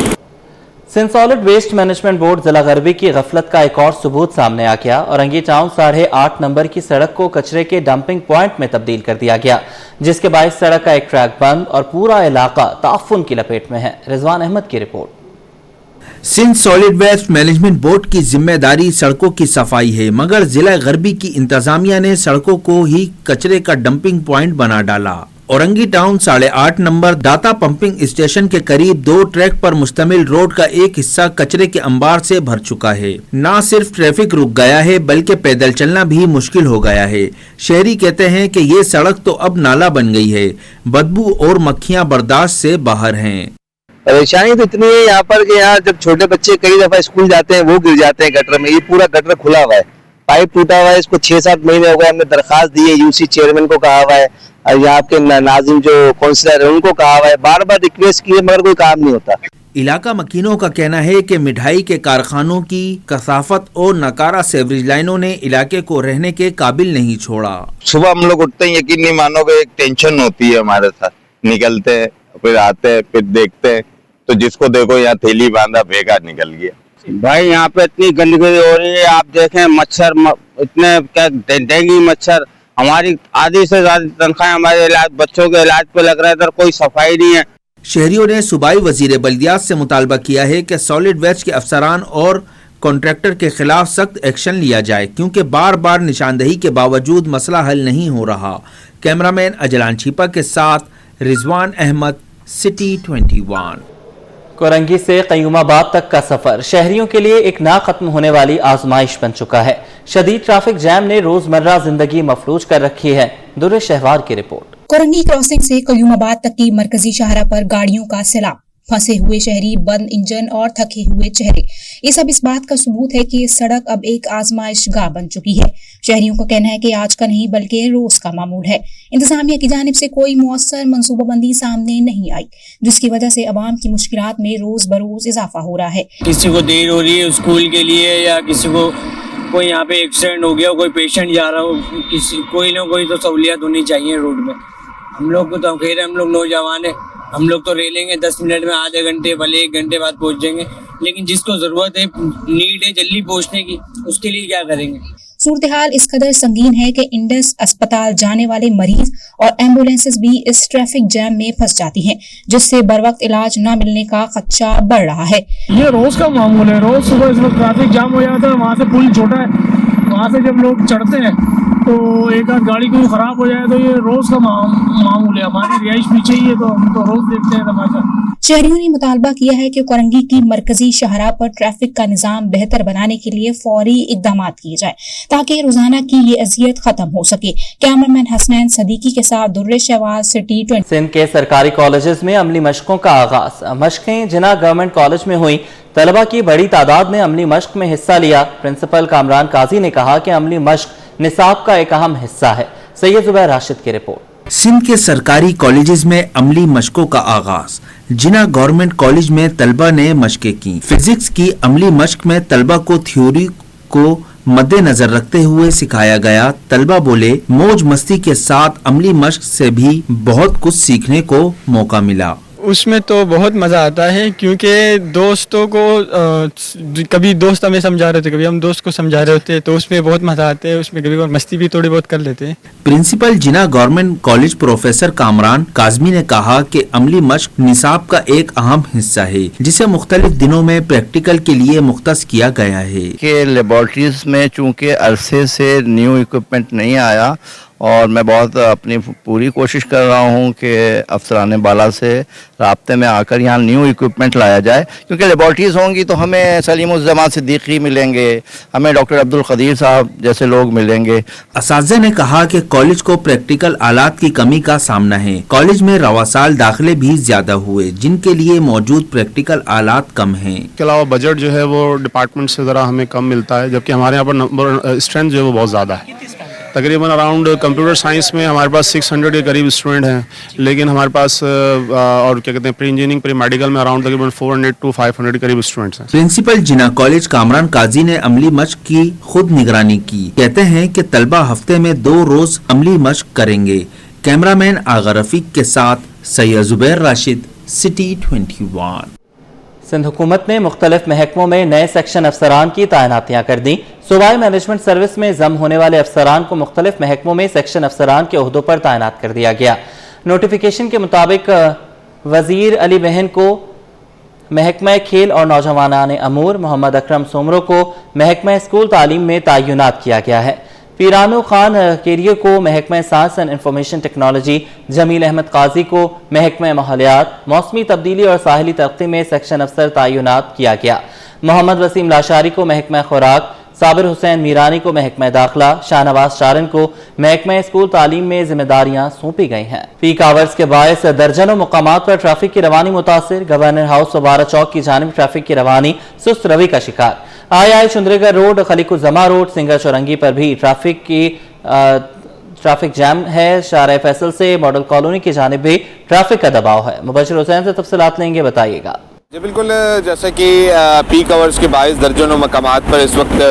Speaker 1: Sindh solid waste management board जिला गरबी की गफलत का एक और सबूत सामने आ गया। औरंगी टाउन 8.5 नंबर की सड़क को कचरे के डंपिंग पॉइंट में तब्दील कर दिया गया, जिसके बायस सड़क का एक ट्रैक बंद और पूरा इलाका ताफुन की लपेट में है। रिजवान अहमद की report.
Speaker 11: Sindh solid waste management board की जिम्मेदारी सड़कों की सफाई है, मगर जिला गरबी की इंतजामिया ने सड़कों को ही कचरे का डंपिंग पॉइंट बना डाला। औरंगी टाउन 8.5 नंबर दाता पंपिंग स्टेशन के करीब 2 ट्रैक पर मुश्तमिल रोड का एक हिस्सा कचरे के अंबार से भर चुका है। न सिर्फ ट्रैफिक रुक गया है बल्कि पैदल चलना भी मुश्किल हो गया है। शहरी कहते हैं कि ये सड़क तो अब नाला बन गई है, बदबू और मक्खियां बर्दाश्त से बाहर हैं।
Speaker 12: परेशानी तो इतनी है यहाँ पर कि यहाँ जब छोटे बच्चे कई दफा स्कूल जाते हैं वो गिर जाते हैं गटर में। ये पूरा गटर खुला हुआ है, पाइप टूटा हुआ है। इसको 6-7 महीने हो गए, हमने दरखास्त दी है, UC चेयरमैन को कहा हुआ है और यहाँ के नाजिम जो काउंसलर है उनको कहा हुआ है, बार बार रिक्वेस्ट की है मगर कोई काम नहीं होता।
Speaker 11: इलाका मकीनों का कहना है कि मिठाई के कारखानों की कसाफत और नकारा सेवरेज लाइनों ने इलाके को रहने के काबिल नहीं छोड़ा।
Speaker 6: सुबह हम लोग उठते हैं, यकीन नहीं मानोगे, एक टेंशन होती है हमारे साथ। निकलते हैं, फिर आते हैं, फिर देखते हैं, तो जिसको देखो यहाँ थैली बांधा फेंका निकल गया।
Speaker 12: भाई यहाँ पे इतनी गंदगी हो रही है, आप देखें मच्छर इतने क्या डेंगू मच्छर, हमारी आधी से ज्यादा तनख्वाह हमारे इलाज बच्चों के इलाज पे लग रहा है, इधर कोई सफाई नहीं है।
Speaker 11: शहरियों ने सूबाई वजीर बल्दियात से मुतालबा किया है कि सॉलिड वेस्ट के अफसरान और कॉन्ट्रैक्टर के खिलाफ सख्त एक्शन लिया जाए, क्योंकि बार बार निशानदही के बावजूद मसला हल नहीं हो रहा। कैमरामैन अजलान छिपा के साथ रिजवान अहमद, सिटी 21।
Speaker 1: कोरंगी से कयूमाबाद तक का सफर शहरियों के लिए एक ना खत्म होने वाली आजमाइश बन चुका है। शदीद ट्रैफिक जैम ने रोजमर्रा जिंदगी मफलूज कर रखी है। दुर्रे शहवार की रिपोर्ट।
Speaker 13: कोरंगी क्रॉसिंग से कयूमाबाद तक की मरकजी शाहरा पर गाड़ियों का सैलाब, फंसे हुए शहरी, बंद इंजन और थके हुए चेहरे, ये सब इस बात का सबूत है कि ये सड़क अब एक आजमाइश गाह बन चुकी है। शहरियों का कहना है कि आज का नहीं बल्कि रोज का मामूल है। इंतजामिया की जानिब से कोई मौसर मनसूबाबंदी सामने नहीं आई, जिसकी वजह से अवाम की मुश्किलात में रोज बरोज इजाफा हो रहा है।
Speaker 14: किसी को देर हो रही है स्कूल के लिए, या किसी को कोई यहाँ पे एक्सीडेंट हो गया, कोई पेशेंट जा रहा हो, कोई ना कोई तो सहूलियत होनी चाहिए रोड में। हम लोग को तो खैर है, हम लोग नौजवान है, हम लोग तो रेलेंगे 10 मिनट में, आधे घंटे भले 1 घंटे बाद पहुंच जाएंगे, लेकिन जिसको जरूरत है, नीड है जल्दी पहुंचने की, उसके लिए क्या करेंगे।
Speaker 13: सूरत हाल इस कदर संगीन है कि इंडस अस्पताल जाने वाले मरीज और एम्बुलेंसेस भी इस ट्रैफिक जैम में फंस जाती हैं, जिससे बर वक्त इलाज न मिलने का खदशा बढ़ रहा है।
Speaker 15: ये रोज का मामूल है। रोज सुबह इस वक्त ट्रैफिक जाम हो जाता है, वहाँ से पुल छोटा है, वहाँ से जब लोग चढ़ते हैं तो एक आध गाड़ी कोई खराब हो जाए तो ये रोज का मामूल है। हमारी रिहाइश पीछे ही है, तो हम तो रोज देखते हैं तमाशा।
Speaker 13: शहरियों ने मुतालबा किया है कि कोरंगी की मरकजी शाहरा पर ट्रैफिक का निजाम बेहतर बनाने के लिए फौरी इकदाम किए जाए, ताकि रोजाना की ये अजियत खत्म हो सके। कैमरामैन हसनैन सदीकी के साथ दुर्रे शहवाज, सिटी 20।
Speaker 1: सिंध के सरकारी कॉलेजेस में अमली मशकों का आगाज। मशकें जिना गवर्नमेंट कॉलेज में हुई, तलबा की बड़ी तादाद ने अमली मश्क में हिस्सा लिया। प्रिंसिपल कामरान काजी ने कहा कि अमली मश्क निसाब का एक अहम हिस्सा है। सैयद जुबैर राशिद की रिपोर्ट।
Speaker 11: सिंध के सरकारी कॉलेजेस में अमली मशकों का आगाज। जिना गवर्नमेंट कॉलेज में तलबा ने मशकें की। फिजिक्स की अमली मश्क में तलबा को थ्योरी को मद्देनजर रखते हुए सिखाया गया। तलबा बोले, मौज मस्ती के साथ अमली मश्क से भी बहुत कुछ सीखने को मौका मिला।
Speaker 16: उसमें तो बहुत मज़ा आता है, क्योंकि दोस्तों को कभी दोस्त हमें समझा रहे थे, कभी हम दोस्त को समझा रहे होते, तो उसमें बहुत मज़ा आता है। उसमें कभी मस्ती भी थोड़ी बहुत कर लेते हैं।
Speaker 11: Principal Jinnah government college professor Kamran Kazmi ने कहा कि अमली मश्क निसाब का एक अहम हिस्सा है, जिसे मुख्तलिफ दिनों में प्रैक्टिकल के लिए मुख्तस किया गया है।
Speaker 17: कि लेबॉर्ट्रीज में चूँकि अरसे से न्यू इक्विपमेंट नहीं आया, और मैं बहुत अपनी पूरी कोशिश कर रहा हूँ कि अफसरान बाला से राब्ते में आकर यहाँ न्यू इक्विपमेंट लाया जाए, क्योंकि लेबॉर्ट्रीज़ होंगी तो हमें सलीमुज़्ज़मान सिद्दीकी मिलेंगे, हमें डॉक्टर अब्दुल कदीर साहब जैसे लोग मिलेंगे।
Speaker 11: असातिज़ा ने कहा कि कॉलेज को प्रैक्टिकल आलात की कमी का सामना है। कॉलेज में रवा साल दाखिले भी ज्यादा हुए, जिनके लिए मौजूद प्रैक्टिकल आलात कम हैं।
Speaker 18: इसके अलावा बजट जो है वो डिपार्टमेंट से ज़रा हमें कम मिलता है, जबकि हमारे यहाँ पर नंबर स्ट्रेंथ जो है वो बहुत ज़्यादा है। तकरीबन अराउंड कंप्यूटर साइंस में हमारे पास 600 के करीब स्टूडेंट हैं, लेकिन हमारे पास और क्या कहते हैं प्री इंजीनियरिंग प्री मेडिकल में अराउंड तकरीबन 400 to 500 के करीब स्टूडेंट्स हैं। प्रिंसिपल जिना कॉलेज कामरान काजी ने अमली मश्क की खुद निगरानी की। कहते हैं कि तलबा हफ्ते में 2 रोज अमली मश्क करेंगे। कैमरामैन आगा रफीक के साथ सैयद जुबैर राशिद, सिटी 21।
Speaker 1: सिंध हुकूमत ने मुख्तलिफ महकमों में नए सेक्शन अफसरान की तैनातियां कर दी। सूबाई मैनेजमेंट सर्विस में जम होने वाले अफसरान को मुख्तलिफ महकमों में सेक्शन अफसरान के ओहदों पर तैनात कर दिया गया। नोटिफिकेशन के मुताबिक वजीर अली बहन को महकमा खेल और नौजवानान अमूर, मोहम्मद अकरम सोमरो को महकमा स्कूल तालीम में तयनात किया गया है। पीरानो खान केरियो को महकमा science and information technology, Jameel Ahmed Qazi को महकमा माहौलियात, मौसमी तब्दीली और साहिली तरक्की में सेक्शन अफसर तयनात किया गया। मोहम्मद वसीम लाशारी को महकमा खुराक, साबिर हुसैन मीरानी को महकमा दाखिला, शाहनवाज शारन को महकमा स्कूल तालीम में जिम्मेदारियां सौंपी गई हैं। पीक आवर्स के बायस दर्जनों मुकामात पर ट्रैफिक की रवानी मुतासिर। गवर्नर हाउस बारा चौक की जानिब ट्रैफिक की रवानी सुस्त रवि का शिकार। आई चुंदरीगढ़ रोड, खलीकुज़्ज़मा रोड, सिंगर चौरंगी पर भी ट्रैफिक जैम है। शाहराह फैसल से मॉडल कॉलोनी की जानिब भी ट्रैफिक का दबाव है। मुबशिर हुसैन से तफसीलात लेंगे, बताइएगा।
Speaker 19: جی بالکل، جیسا کہ پیک آورز کے باعث درجنوں مقامات پر اس وقت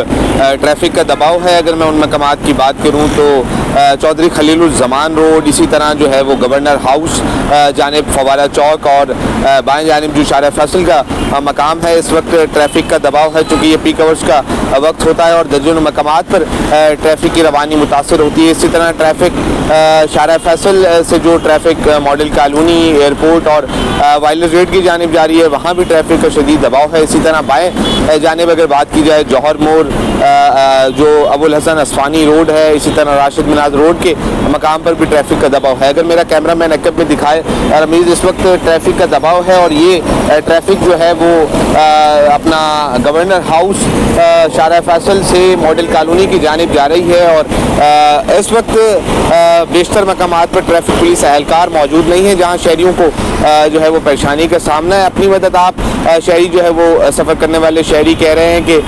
Speaker 19: ٹریفک کا دباؤ ہے. اگر میں ان مقامات کی بات کروں تو چودھری خلیل الزمان روڈ، اسی طرح جو ہے وہ گورنر ہاؤس جانب فوارہ چوک اور بائیں جانب جو شارع فیصل کا مقام ہے، اس وقت ٹریفک کا دباؤ ہے چونکہ یہ پیک آورز کا وقت ہوتا ہے اور درجنوں مقامات پر ٹریفک کی روانی متاثر ہوتی ہے. اسی طرح ٹریفک شارع فیصل سے جو ٹریفک ماڈل کالونی، ایئرپورٹ اور وائلڈ ریٹ کی جانب جاری ہے، وہاں بھی ٹریفک کا شدید دباؤ ہے. اسی طرح بائیں جانب اگر بات کی جائے جوہر موڑ جو ابو الحسن اصفہانی روڈ ہے، اسی طرح راشد مناز روڈ کے مقام پر بھی ٹریفک کا دباؤ ہے. اگر میرا کیمرہ مین عقب میں دکھائے رمیز، اس وقت ٹریفک کا دباؤ ہے اور یہ ٹریفک جو ہے وہ اپنا گورنر ہاؤس شارع فیصل سے ماڈل کالونی کی جانب جا رہی ہے اور اس وقت بیشتر مقامات پر ٹریفک پولیس اہلکار موجود نہیں ہے جہاں شہریوں کو جو ہے وہ پریشانی کا سامنا ہے. اپنی مدد آپ شہری جو ہے وہ سفر کرنے والے شہری کہہ رہے ہیں کہ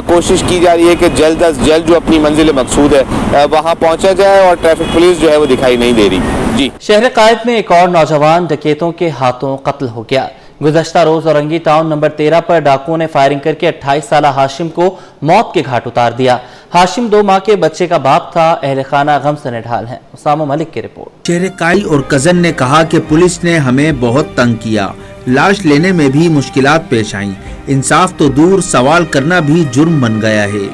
Speaker 19: کوشش کی جا رہی ہے کہ جلد از جلد جو اپنی منزل مقصود ہے وہاں پہنچا جائے اور ٹریفک پولیس جو ہے وہ دکھائی نہیں دے رہی. جی،
Speaker 1: شہر قائد میں ایک اور نوجوان ڈکیتوں کے ہاتھوں قتل ہو گیا. گزشتہ روز اورنگی ٹاؤن نمبر 13 پر ڈاکوؤں نے فائرنگ کر کے 28 سالہ ہاشم کو موت کے گھاٹ اتار دیا. ہاشم 2 ماہ کے بچے کا باپ تھا. اہل خانہ غم سے نڈھال ہیں. اسامہ ملک کی رپورٹ.
Speaker 11: شہر قائد اور کزن نے کہا کہ پولیس نے ہمیں بہت تنگ کیا، لاش لینے میں بھی مشکلات پیش آئیں. انصاف تو دور، سوال کرنا بھی جرم بن گیا ہے.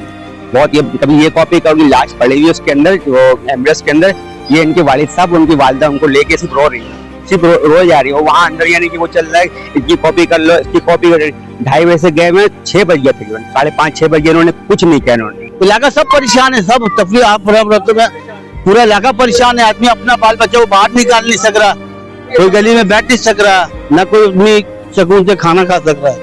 Speaker 12: بہت کبھی یہ کاپی کبھی لاش پڑی ہوئی اس کے اندر، جو ایمبولینس کے اندر. یہ ان کے والد صاحب، ان کی والدہ ان کو لے کے صرف رو رہی ہیں، صرف رو جا رہی ہے. وہاں اندر یعنی کہ وہ چل رہا ہے، اس کی کاپی کر لو، اس کی کاپی کر. 2:30 بجے سے گئے ہوئے 6 بج گئے تقریباً، 5:30 6 بجے انہوں نے کچھ نہیں کیا. انہوں نے علاقہ سب پریشان ہے، سب تفریح آپ پورا علاقہ پریشان ہے. آدمی اپنا بال بچہ کو باہر نکال نہیں سک رہا، کوئی گلی میں بیٹھ نہیں سک رہا، نہ کوئی اپنی سکون سے کھانا کھا سک رہا ہے.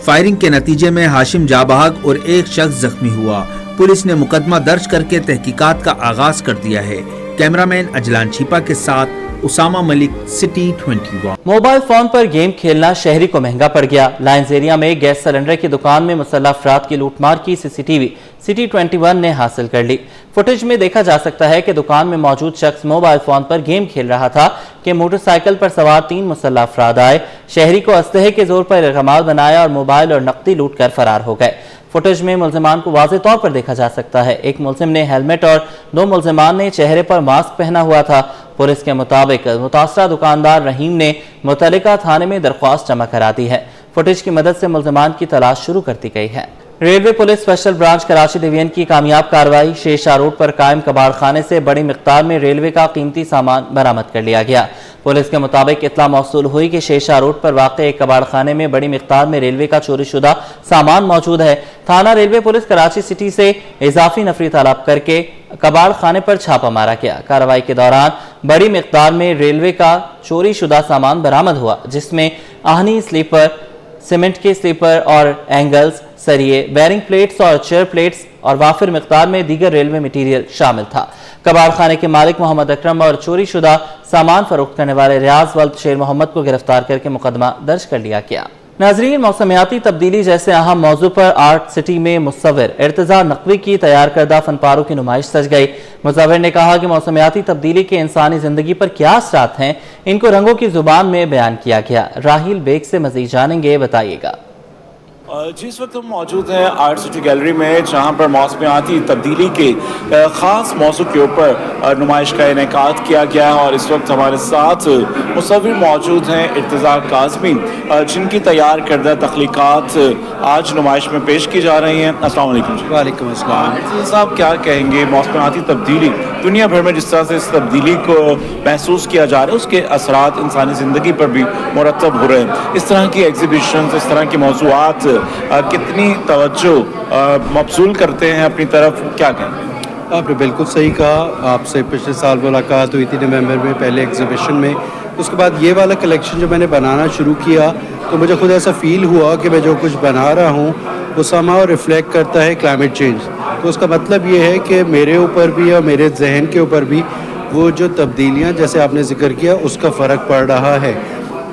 Speaker 11: فائرنگ کے نتیجے میں ہاشم جاں بحق اور ایک شخص زخمی ہوا. پولیس نے مقدمہ درج کر کے تحقیقات کا آغاز کر دیا ہے. کیمرامین اجلان چھیپا کے ساتھ اسامہ ملک، سٹی 21.
Speaker 1: موبائل فون پر گیم کھیلنا شہری کو مہنگا پڑ گیا. لائنز ایریا میں گیس سلنڈر کی دکان میں مسلح افراد کی لوٹ مار کی سی سی ٹی وی سٹی 21 نے حاصل کر لی. فوٹیج میں دیکھا جا سکتا ہے کہ دکان میں موجود شخص موبائل فون پر گیم کھیل رہا تھا کہ موٹر سائیکل پر سوار 3 مسلح افراد آئے، شہری کو اسلحے کے زور پر ارغمال بنایا اور موبائل اور نقدی لوٹ کر فرار ہو گئے. فوٹیج میں ملزمان کو واضح طور پر دیکھا جا سکتا ہے. ایک ملزم نے ہیلمٹ اور 2 ملزمان نے چہرے پر ماسک پہنا ہوا تھا. پولیس کے مطابق متاثرہ دکاندار رحیم نے متعلقہ تھانے میں درخواست جمع کرا دی ہے. فوٹیج کی مدد سے ملزمان کی تلاش شروع کر دی گئی ہے. Railway police special branch Karachi division کی کامیاب کارروائی. شیر شاہ روڈ پر قائم کباڑ خانے سے بڑی مقدار میں ریلوے کا قیمتی سامان برآمد کر لیا گیا. پولیس کے مطابق اطلاع موصول ہوئی کہ شیر شاہ روڈ پر واقع ایک کباڑ خانے میں بڑی مقدار میں ریلوے کا چوری شدہ سامان موجود ہے. تھانہ ریلوے پولیس کراچی سٹی سے اضافی نفری طلب کر کے کباڑ خانے پر چھاپا مارا گیا. کارروائی کے دوران بڑی مقدار میں ریلوے کا چوری شدہ سامان برآمد ہوا، جس میں آہنی سلیپر، سیمنٹ کے سلیپر اور اینگلز، سریے، بیرنگ پلیٹس اور چیئر پلیٹس اور وافر مقدار میں دیگر ریلوے مٹیریل شامل تھا. کباڑ خانے کے مالک محمد اکرم اور چوری شدہ سامان فروخت کرنے والے ریاض ولد شیر محمد کو گرفتار کر کے مقدمہ درج کر لیا گیا. ناظرین، موسمیاتی تبدیلی جیسے اہم موضوع پر آرٹ سٹی میں مصور ارتضیٰ نقوی کی تیار کردہ فن پاروں کی نمائش سج گئی. مصور نے کہا کہ موسمیاتی تبدیلی کے انسانی زندگی پر کیا اثرات ہیں، ان کو رنگوں کی زبان میں بیان کیا گیا. راہیل بیگ سے مزید جانیں گے، بتائیے گا.
Speaker 20: جس وقت ہم موجود ہیں آرٹ سٹی گیلری میں، جہاں پر موسمیاتی تبدیلی کے خاص موضوع کے اوپر نمائش کا انعقاد کیا گیا ہے اور اس وقت ہمارے ساتھ مصور موجود ہیں ارتضیٰ کاظمی، جن کی تیار کردہ تخلیقات آج نمائش میں پیش کی جا رہی ہیں. السلام علیکم.
Speaker 21: وعلیکم السلام.
Speaker 20: ارتضیٰ صاحب، کیا کہیں گے موسمیاتی تبدیلی دنیا بھر میں جس طرح سے اس تبدیلی کو محسوس کیا جا رہا ہے، اس کے اثرات انسانی زندگی پر بھی مرتب ہو رہے ہیں. اس طرح کی ایگزیبیشنز، اس طرح کے موضوعات کتنی توجہ مبذول کرتے ہیں اپنی طرف، کیا کہیں؟
Speaker 21: آپ نے بالکل صحیح کہا. آپ سے پچھلے سال ملاقات ہوئی تھی نومبر میں پہلے ایگزیبیشن میں. اس کے بعد یہ والا کلیکشن جو میں نے بنانا شروع کیا تو مجھے خود ایسا فیل ہوا کہ میں جو کچھ بنا رہا ہوں وہ somehow ریفلیکٹ کرتا ہے کلائمیٹ چینج. تو اس کا مطلب یہ ہے کہ میرے اوپر بھی اور میرے ذہن کے اوپر بھی وہ جو تبدیلیاں جیسے آپ نے ذکر کیا اس کا فرق پڑ رہا ہے.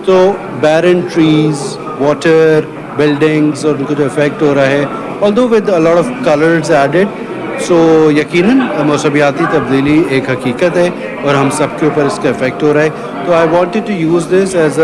Speaker 21: تو بیرن ٹریز، واٹر، بلڈنگز اور ان کو جو افیکٹ ہو رہا ہے although with a lot of colors added. سو یقیناً موسمیاتی تبدیلی ایک حقیقت ہے اور ہم سب کے اوپر اس کا افیکٹ ہو رہا ہے. تو I wanted to use this as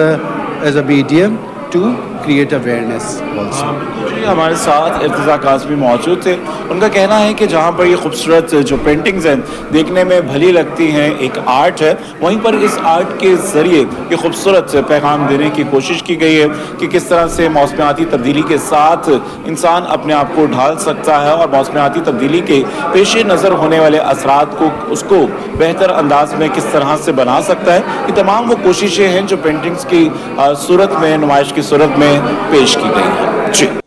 Speaker 21: a medium to create awareness also.
Speaker 20: जी हमारे साथ इर्तिज़ा काज़मी मौजूद थे। उनका कहना है कि जहाँ पर ये खूबसूरत जो पेंटिंग्स हैं देखने में भली लगती हैं, एक आर्ट है, वहीं पर इस आर्ट के ज़रिए ये खूबसूरत पैगाम देने की कोशिश की गई है कि किस तरह से मौसमियाती तब्दीली के साथ इंसान अपने आप को ढाल सकता है और मौसमियाती तब्दीली के पेश नज़र होने वाले असरात को उसको बेहतर अंदाज में किस तरह से बना सकता है। ये तमाम वो कोशिशें हैं जो पेंटिंग्स की सूरत में, नुमाइश की सूरत में पेश की गई हैं। जी।